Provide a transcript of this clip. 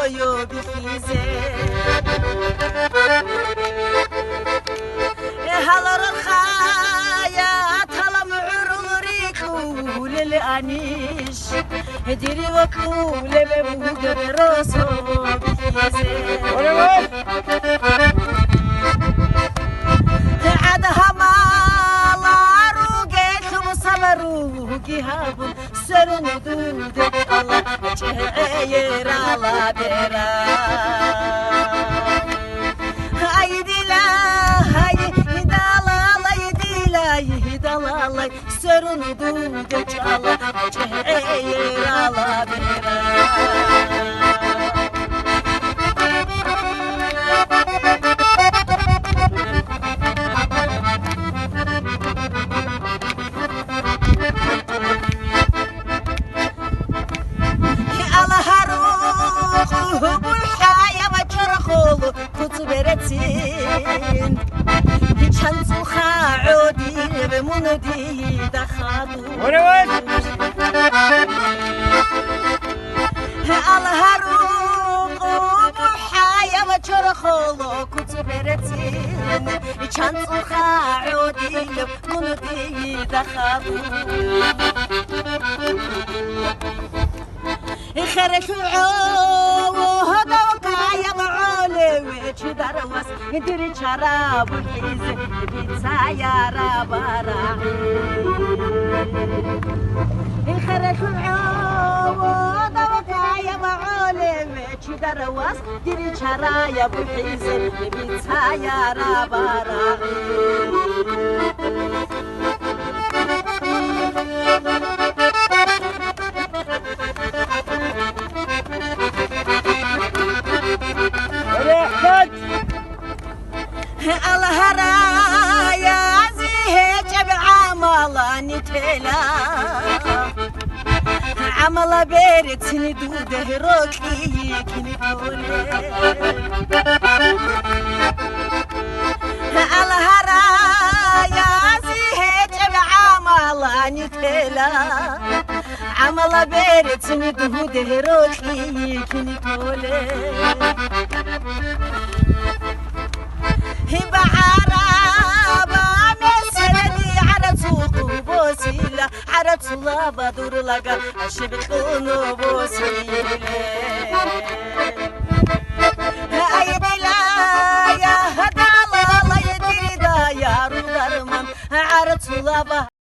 yo bize halar hayat halam urul الأنيش هديري وكولة ببوغ براسو عادها مالا روغيت مصبروغي هابو سرن دودك الله جهير على برا Sörün duydu çala, çehir ala bera. Ala haruhu bulhaya maçırıkolu kutu beretin. Çansu haudi ve munadi dakhadu. Al haruqu buhaya ve çorxolu kutuberetin. Çansu haudi ve munadi dakhadu. خرشو هذا وكايا معولي وشدرواس هدري شراب الحيز بيتسا يا رابراعي خرشو هذا وكايا معولي وشدرواس هدري شراب الحيز بيتسا يا رابراعي الهرايا زيهج بعملاني تلا عمل بيرت سندوده روكي كني تولي الهرايا زيهج بعملاني تلا عمل بيرت سندوده روكي كني تولي بعرابة مسندي على سوق بوسيلة على طلابة دور لقى شبكون بوسيلة أيدي لا يا هدا الله يدي دا يا رودرمان على طلابة